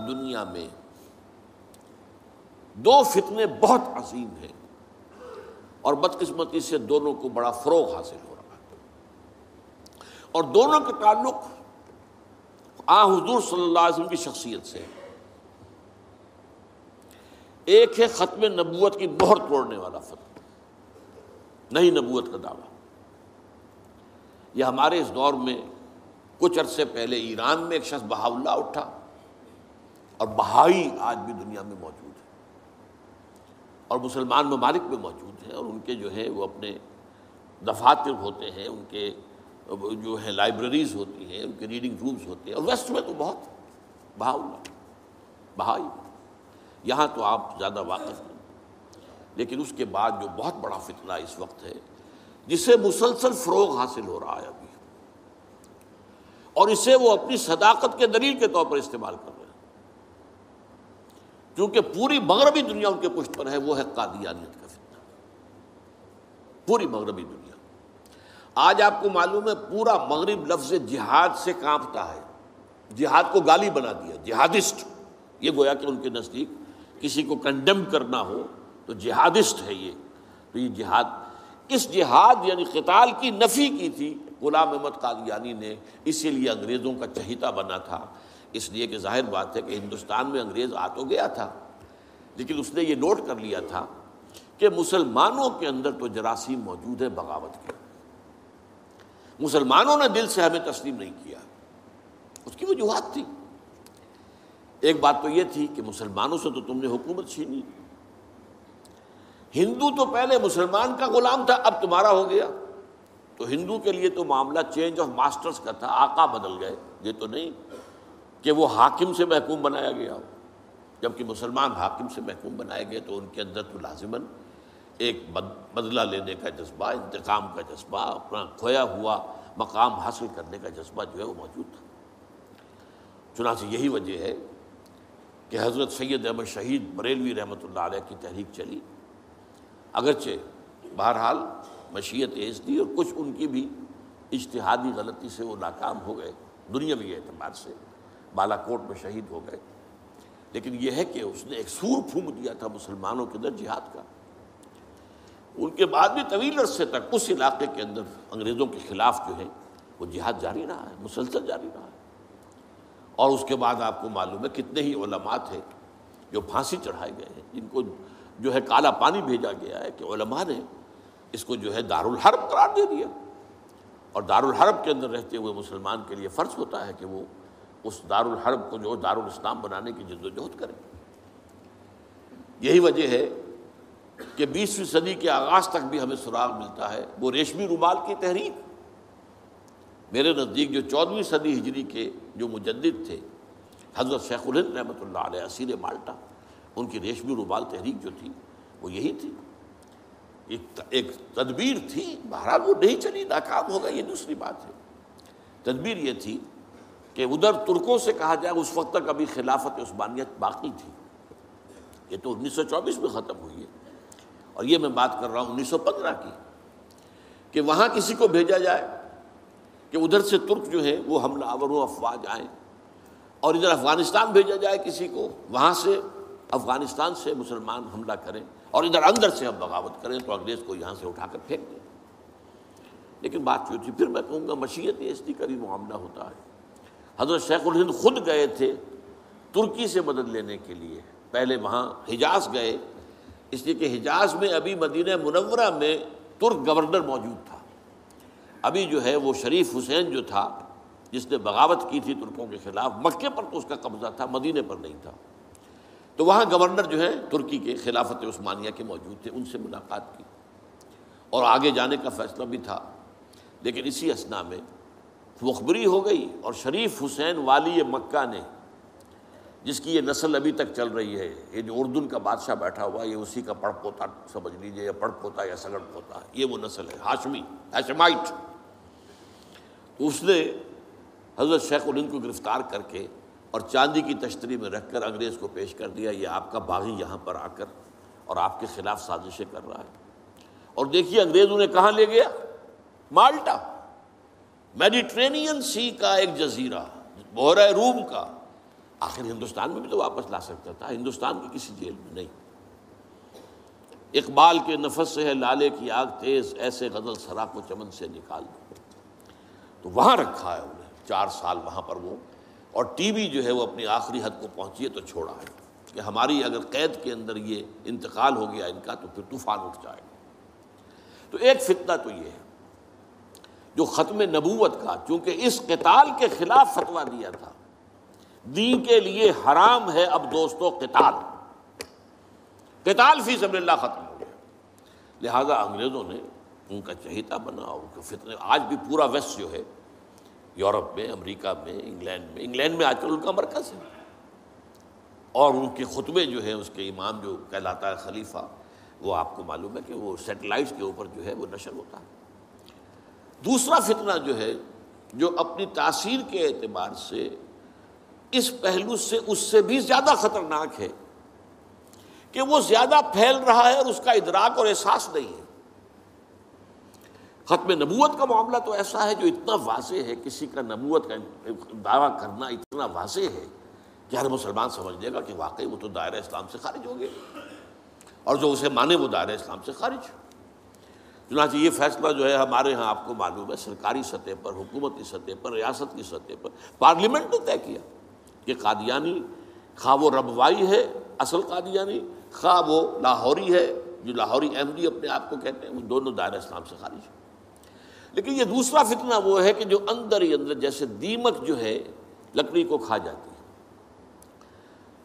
دنیا میں دو فتنے بہت عظیم ہیں، اور بدقسمتی سے دونوں کو بڑا فروغ حاصل ہو رہا ہے، اور دونوں کا تعلق حضور صلی اللہ علیہ وسلم کی شخصیت سے۔ ایک ہے ختم نبوت کی مہر توڑنے والا فتنہ، نئی نبوت کا دعویٰ۔ یہ ہمارے اس دور میں کچھ عرصے پہلے ایران میں ایک شخص بہاء اللہ اٹھا، اور بہائی آج بھی دنیا میں موجود ہے، اور مسلمان ممالک میں موجود ہیں، اور ان کے جو ہے وہ اپنے دفاتر ہوتے ہیں، ان کے جو ہے لائبریریز ہوتی ہیں، ان کے ریڈنگ رومز ہوتے ہیں، اور ویسٹ میں تو بہت بہاء اللہ بہائی، یہاں تو آپ زیادہ واقف نہیں۔ لیکن اس کے بعد جو بہت بڑا فتنہ اس وقت ہے، جسے مسلسل فروغ حاصل ہو رہا ہے ابھی، اور اسے وہ اپنی صداقت کے دلیل کے طور پر استعمال کر رہے ہیں، کیونکہ پوری مغربی دنیا ان کے پشت پر ہے، وہ ہے قادیانیت کا فتنہ۔ پوری مغربی دنیا، آج آپ کو معلوم ہے پورا مغرب لفظ جہاد سے کانپتا ہے، جہاد کو گالی بنا دیا، جہادسٹ۔ یہ گویا کہ ان کے نزدیک کسی کو کنڈیم کرنا ہو تو جہادسٹ ہے یہ۔ تو یہ جہاد، اس جہاد یعنی قتال کی نفی کی تھی غلام احمد قادیانی نے، اسی لیے انگریزوں کا چہیتا بنا تھا، اس لیے کہ ظاہر بات ہے کہ ہندوستان میں انگریز آ تو گیا تھا، لیکن اس نے یہ نوٹ کر لیا تھا کہ مسلمانوں کے اندر تو جراثیم موجود ہے بغاوت کے، مسلمانوں نے دل سے ہمیں تسلیم نہیں کیا۔ اس کی وجوہات تھی، ایک بات تو یہ تھی کہ مسلمانوں سے تو تم نے حکومت چھینی، ہندو تو پہلے مسلمان کا غلام تھا، اب تمہارا ہو گیا، تو ہندو کے لیے تو معاملہ چینج آف ماسٹرز کا تھا، آقا بدل گئے، یہ تو نہیں کہ وہ حاکم سے محکوم بنایا گیا ہو، جبکہ مسلمان حاکم سے محکوم بنائے گئے تو ان کے اندر تو لازماً ایک بدلہ لینے کا جذبہ، انتقام کا جذبہ، اپنا کھویا ہوا مقام حاصل کرنے کا جذبہ جو ہے وہ موجود تھا۔ چنانچہ یہی وجہ ہے کہ حضرت سید احمد شہید بریلوی رحمۃ اللہ علیہ کی تحریک چلی، اگرچہ بہرحال مشیت ایز دی، اور کچھ ان کی بھی اجتہادی غلطی سے وہ ناکام ہو گئے، دنیاوی اعتبار سے بالا کوٹ میں شہید ہو گئے، لیکن یہ ہے کہ اس نے ایک سور پھونک دیا تھا مسلمانوں کے اندر جہاد کا۔ ان کے بعد بھی طویل عرصے تک اس علاقے کے اندر انگریزوں کے خلاف جو ہے وہ جہاد جاری رہا ہے، مسلسل جاری رہا ہے، اور اس کے بعد آپ کو معلوم ہے کتنے ہی علماء تھے جو پھانسی چڑھائے گئے ہیں، جن کو جو ہے کالا پانی بھیجا گیا ہے کہ علماء نے اس کو جو ہے دارالحرب قرار دے دیا، اور دارالحرب کے اندر رہتے ہوئے مسلمان کے لیے فرض ہوتا ہے کہ وہ اس دارالحرب کو جو دارالاسلام بنانے کی جدوجہد کرے۔ یہی وجہ ہے کہ 20ویں صدی کے آغاز تک بھی ہمیں سراغ ملتا ہے وہ ریشمی رومال کی تحریک۔ میرے نزدیک جو 14ویں صدی ہجری کے جو مجدد تھے حضرت شیخ الہند رحمۃ اللہ علیہ اسیر مالٹا، ان کی ریشمی رومال تحریک جو تھی وہ یہی تھی، ایک تدبیر تھی، بہرحال وہ نہیں چلی، ناکام ہو گئی، یہ دوسری بات ہے۔ تدبیر یہ تھی کہ ادھر ترکوں سے کہا جائے اس وقت تک ابھی خلافت عثمانیت باقی تھی، یہ تو 1924 میں ختم ہوئی ہے، اور یہ میں بات کر رہا ہوں 1915 کی، کہ وہاں کسی کو بھیجا جائے کہ ادھر سے ترک جو ہے وہ حملہ آور ہو، افواج آئیں، اور ادھر افغانستان بھیجا جائے کسی کو، وہاں سے افغانستان سے مسلمان حملہ کریں اور ادھر اندر سے ہم بغاوت کریں تو انگریز کو یہاں سے اٹھا کر پھینک دیں۔ لیکن بات جو تھی، پھر میں کہوں گا مشیت ایسی کا بھی معاملہ ہوتا ہے۔ حضرت شیخ الہند خود گئے تھے ترکی سے مدد لینے کے لیے، پہلے وہاں حجاز گئے، اس لیے کہ حجاز میں ابھی مدینہ منورہ میں ترک گورنر موجود تھا، ابھی جو ہے وہ شریف حسین جو تھا جس نے بغاوت کی تھی ترکوں کے خلاف، مکے پر تو اس کا قبضہ تھا، مدینے پر نہیں تھا، تو وہاں گورنر جو ہے ترکی کے خلافت عثمانیہ کے موجود تھے، ان سے ملاقات کی اور آگے جانے کا فیصلہ بھی تھا۔ لیکن اسی اثناء میں مخبری ہو گئی، اور شریف حسین والی مکہ نے، جس کی یہ نسل ابھی تک چل رہی ہے، یہ جو اردن کا بادشاہ بیٹھا ہوا، یہ اسی کا پڑ پوتا سمجھ لیجئے، یا پڑ پوتا یا سگڑ پوتا، یہ وہ نسل ہے ہاشمی، ہاشمائٹ۔ تو اس نے حضرت شیخ الہند کو گرفتار کر کے اور چاندی کی تشتری میں رکھ کر انگریز کو پیش کر دیا، یہ آپ کا باغی یہاں پر آ کر اور آپ کے خلاف سازشیں کر رہا ہے۔ اور دیکھیے انگریز انہیں کہاں لے گیا، مالٹا، میڈیٹرینین سی کا ایک جزیرہ، بحیرہ روم کا، آخر ہندوستان میں بھی تو واپس لا سکتا تھا، ہندوستان کی کسی جیل میں نہیں۔ اقبال کے نفس سے ہے لالے کی آگ تیز، ایسے غزل سرا کو چمن سے نکال دو، تو وہاں رکھا ہے انہیں 4 سال وہاں پر وہ، اور ٹی وی جو ہے وہ اپنی آخری حد کو پہنچی ہے تو چھوڑا ہے کہ ہماری اگر قید کے اندر یہ انتقال ہو گیا ان کا تو پھر طوفان اٹھ جائے گا۔ تو ایک فتنہ تو یہ ہے جو ختم نبوت کا، چونکہ اس قتال کے خلاف فتویٰ دیا تھا، دین کے لیے حرام ہے اب دوستو قتال، قتال فی سبیل اللہ ختم ہو گیا، لہذا انگریزوں نے ان کا چہیتا بنا، ان کے فتنے، آج بھی پورا ویسٹ جو ہے یورپ میں، امریکہ میں، انگلینڈ میں آج کل ان کا مرکز ہے، اور ان کے خطبے جو ہیں اس کے امام جو کہلاتا ہے خلیفہ، وہ آپ کو معلوم ہے کہ وہ سیٹلائٹس کے اوپر جو ہے وہ نشر ہوتا ہے۔ دوسرا فتنہ جو ہے جو اپنی تاثیر کے اعتبار سے اس پہلو سے اس سے بھی زیادہ خطرناک ہے کہ وہ زیادہ پھیل رہا ہے اور اس کا ادراک اور احساس نہیں ہے۔ ختم نبوت کا معاملہ تو ایسا ہے جو اتنا واضح ہے، کسی کا نبوت کا دعویٰ کرنا اتنا واضح ہے کہ ہر مسلمان سمجھ لے گا کہ واقعی وہ تو دائرہ اسلام سے خارج ہو گئے، اور جو اسے مانے وہ دائرہ اسلام سے خارج۔ چنانچہ یہ فیصلہ جو ہے ہمارے ہاں آپ کو معلوم ہے سرکاری سطح پر، حکومتی سطح پر، ریاست کی سطح پر، پارلیمنٹ نے طے کیا کہ قادیانی خواہ وہ ربوائی ہے اصل قادیانی، خواہ وہ لاہوری ہے جو لاہوری احمدی اپنے آپ کو کہتے ہیں، وہ دونوں دائرہ اسلام سے خارج ہیں۔ لیکن یہ دوسرا فتنہ وہ ہے کہ جو اندر ہی اندر جیسے دیمک جو ہے لکڑی کو کھا جاتی ہے،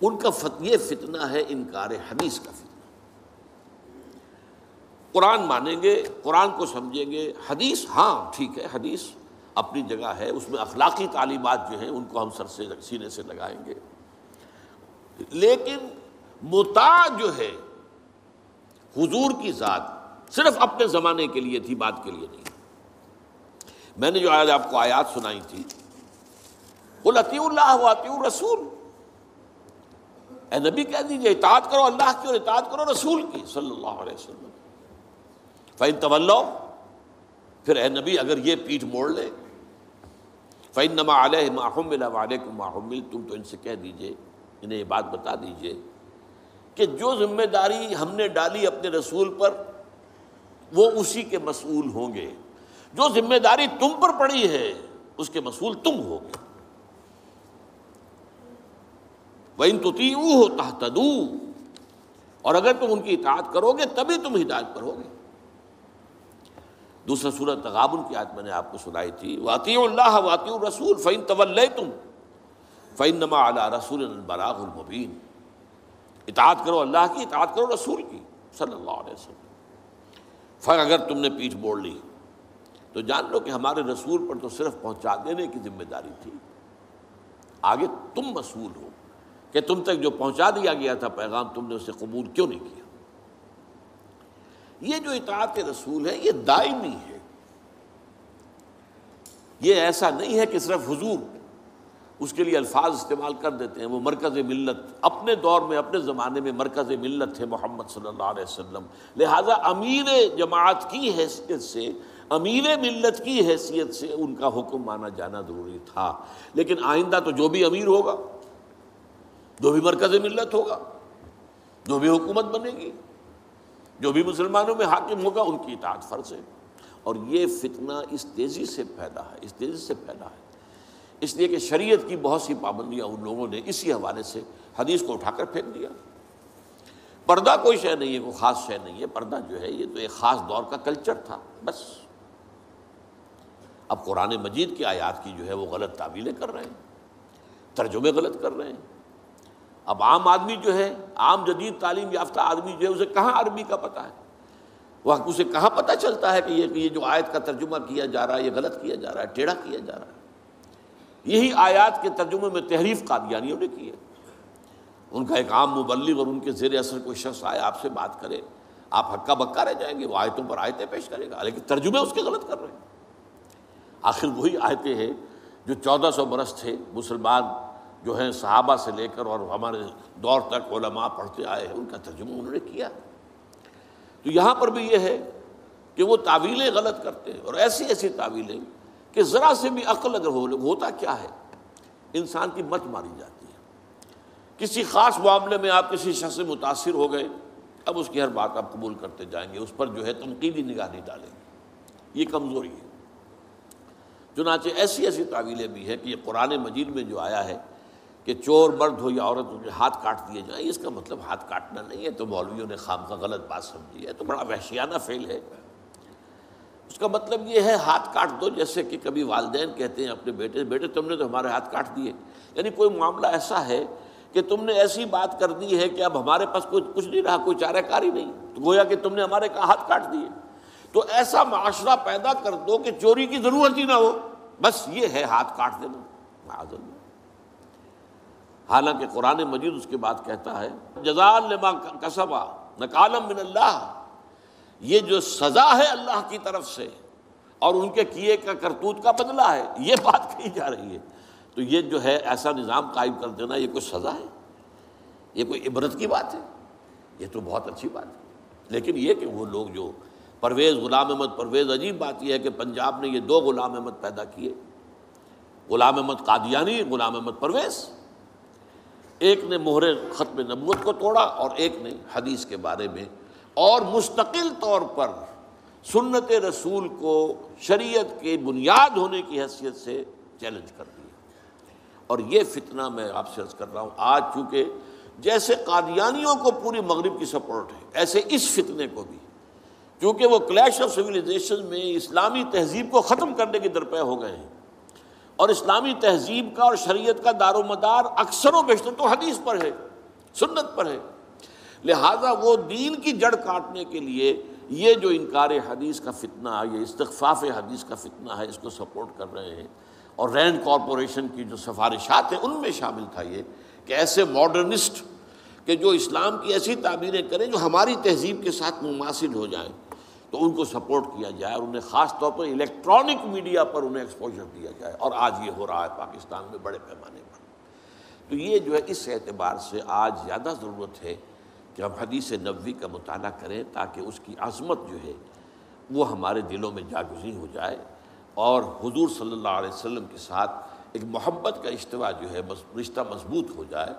ان کا یہ فتنہ ہے انکار حدیث کا فتنہ۔ قرآن مانیں گے، قرآن کو سمجھیں گے، حدیث ہاں ٹھیک ہے، حدیث اپنی جگہ ہے، اس میں اخلاقی تعلیمات جو ہیں ان کو ہم سر سے سینے سے لگائیں گے، لیکن مطاع جو ہے حضور کی ذات صرف اپنے زمانے کے لیے تھی، بعد کے لیے نہیں۔ میں نے جو آج آپ کو آیات سنائی تھی، قل اطیعوا اللہ واطیعوا الرسول، اے نبی کہہ دیجئے اطاعت کرو اللہ کی اور اطاعت کرو رسول کی صلی اللہ علیہ وسلم۔ فَإِن تَوَلَّوْا، پھر اے نبی اگر یہ پیٹھ موڑ لے، فَإِنَّمَا عَلَيْهِ مَا حُمِّلَ وَعَلَيْكُمْ مَا حُمِّلْتُمْ، تو ان سے کہہ دیجئے، انہیں یہ بات بتا دیجئے کہ جو ذمہ داری ہم نے ڈالی اپنے رسول پر وہ اسی کے مسئول ہوں گے، جو ذمہ داری تم پر پڑی ہے اس کے مسئول تم ہوگے۔ وَإِن تُطِيعُوهُ تَهْتَدُوا، اور اگر تم ان کی اطاعت کرو گے تبھی تم ہدایت پر ہوگے۔ دوسرا سورۃ تغابن کی آیت میں نے آپ کو سنائی تھی، وَأَطِيعُوا اللَّهَ وَأَطِيعُوا الرَّسُولَ فَإِن تَوَلَّيْتُمْ فَإِنَّمَا عَلَىٰ رَسُولِنَا الْبَلَاغُ الْمُبِينُ، اطاعت کرو اللہ کی، اطاعت کرو رسول کی صلی اللہ علیہ وسلم۔ پھر اگر تم نے پیٹھ موڑ لی تو جان لو کہ ہمارے رسول پر تو صرف پہنچا دینے کی ذمہ داری تھی، آگے تم مسئول ہو کہ تم تک جو پہنچا دیا گیا تھا پیغام تم نے اسے قبول کیوں نہیں کیا۔ یہ جو اطاعت رسول ہے یہ دائمی ہے، یہ ایسا نہیں ہے کہ صرف حضور اس کے لیے الفاظ استعمال کر دیتے ہیں۔ وہ مرکز ملت اپنے دور میں اپنے زمانے میں مرکز ملت تھے محمد صلی اللہ علیہ وسلم، لہٰذا امیر جماعت کی حیثیت سے، امیر ملت کی حیثیت سے ان کا حکم مانا جانا ضروری تھا۔ لیکن آئندہ تو جو بھی امیر ہوگا، جو بھی مرکز ملت ہوگا، جو بھی حکومت بنے گی، جو بھی مسلمانوں میں حاکم ہوگا، ان کی اطاعت فرض ہے۔ اور یہ فتنہ اس تیزی سے پھیلا ہے، اس تیزی سے پھیلا ہے، اس لیے کہ شریعت کی بہت سی پابندیاں ان لوگوں نے اسی حوالے سے حدیث کو اٹھا کر پھینک دیا۔ پردہ کوئی شے نہیں ہے، کوئی خاص شے نہیں ہے، پردہ جو ہے یہ تو ایک خاص دور کا کلچر تھا بس۔ اب قرآن مجید کی آیات کی جو ہے وہ غلط تعویلیں کر رہے ہیں، ترجمے غلط کر رہے ہیں۔ اب عام آدمی جو ہے، عام جدید تعلیم یافتہ آدمی جو ہے، اسے کہاں عربی کا پتہ ہے، وہ اسے کہاں پتہ چلتا ہے کہ یہ جو آیت کا ترجمہ کیا جا رہا ہے یہ غلط کیا جا رہا ہے، ٹیڑھا کیا جا رہا ہے۔ یہی آیات کے ترجمے میں تحریف قادیانیوں نے کی ہے۔ ان کا ایک عام مبلغ اور ان کے زیر اثر کوئی شخص آئے آپ سے بات کرے، آپ ہکا بکا رہ جائیں گے، وہ آیتوں پر آیتیں پیش کرے گا، لیکن ترجمے اس کے غلط کر رہے ہیں۔ آخر وہی آیتیں ہیں جو 1400 برس تھے مسلمان جو ہیں صحابہ سے لے کر اور ہمارے دور تک علماء پڑھتے آئے ہیں، ان کا ترجمہ انہوں نے کیا۔ تو یہاں پر بھی یہ ہے کہ وہ تعویلیں غلط کرتے ہیں، اور ایسی ایسی تعویلیں کہ ذرا سے بھی عقل اگر ہوتا کیا ہے، انسان کی مت ماری جاتی ہے۔ کسی خاص معاملے میں آپ کسی شخص سے متاثر ہو گئے، اب اس کی ہر بات آپ قبول کرتے جائیں گے، اس پر جو ہے تنقیدی نگاہ نہیں ڈالیں گے، یہ کمزوری ہے۔ چنانچہ ایسی ایسی تعویلیں بھی ہیں کہ یہ قرآن مجید میں جو آیا ہے کہ چور مرد ہو یا عورت ہو کے ہاتھ کاٹ دیے جائیں، اس کا مطلب ہاتھ کاٹنا نہیں ہے، تو مولویوں نے خامخواہ غلط بات سمجھی ہے، تو بڑا وحشیانہ فعل ہے۔ اس کا مطلب یہ ہے ہاتھ کاٹ دو، جیسے کہ کبھی والدین کہتے ہیں اپنے بیٹے، بیٹے تم نے تو ہمارے ہاتھ کاٹ دیے، یعنی کوئی معاملہ ایسا ہے کہ تم نے ایسی بات کر دی ہے کہ اب ہمارے پاس کچھ نہیں رہا، کوئی چارہ کاری نہیں، تو گویا کہ تم نے ہمارے ہاتھ کاٹ دیے۔ تو ایسا معاشرہ پیدا کر دو کہ چوری کی ضرورت ہی نہ ہو، بس یہ ہے ہاتھ کاٹ دینا، معاذ اللہ۔ حالانکہ قرآن مجید اس کے بعد کہتا ہے جزاء لما کسبا نکالا من اللہ، یہ جو سزا ہے اللہ کی طرف سے اور ان کے کیے کا کرتوت کا بدلہ ہے، یہ بات کہی جا رہی ہے۔ تو یہ جو ہے ایسا نظام قائم کر دینا، یہ کوئی سزا ہے، یہ کوئی عبرت کی بات ہے، یہ تو بہت اچھی بات ہے۔ لیکن یہ کہ وہ لوگ جو پرویز غلام احمد پرویز، عجیب بات یہ ہے کہ پنجاب نے یہ دو غلام احمد پیدا کیے، غلام احمد قادیانی، غلام احمد پرویز، ایک نے مہر ختم نبوت کو توڑا اور ایک نے حدیث کے بارے میں اور مستقل طور پر سنت رسول کو شریعت کے بنیاد ہونے کی حیثیت سے چیلنج کر دیا۔ اور یہ فتنہ میں آپ سے عرض کر رہا ہوں، آج چونکہ جیسے قادیانیوں کو پوری مغرب کی سپورٹ ہے، ایسے اس فتنے کو بھی، کیونکہ وہ کلیش آف سویلائزیشن میں اسلامی تہذیب کو ختم کرنے کے درپے ہو گئے ہیں، اور اسلامی تہذیب کا اور شریعت کا دار و مدار اکثر و بیشتر تو حدیث پر ہے، سنت پر ہے، لہٰذا وہ دین کی جڑ کاٹنے کے لیے یہ جو انکار حدیث کا فتنہ، یہ استخفاف حدیث کا فتنہ ہے، اس کو سپورٹ کر رہے ہیں۔ اور رینڈ کارپوریشن کی جو سفارشات ہیں ان میں شامل تھا یہ کہ ایسے ماڈرنسٹ کہ جو اسلام کی ایسی تعبیریں کریں جو ہماری تہذیب کے ساتھ مماثل ہو جائیں، تو ان کو سپورٹ کیا جائے اور انہیں خاص طور پر الیکٹرانک میڈیا پر انہیں ایکسپوجر دیا جائے، اور آج یہ ہو رہا ہے پاکستان میں بڑے پیمانے پر۔ تو یہ جو ہے اس اعتبار سے آج زیادہ ضرورت ہے کہ ہم حدیث نبوی کا مطالعہ کریں، تاکہ اس کی عظمت جو ہے وہ ہمارے دلوں میں جاگزیں ہو جائے، اور حضور صلی اللہ علیہ وسلم کے ساتھ ایک محبت کا اشتوا جو ہے رشتہ مضبوط ہو جائے۔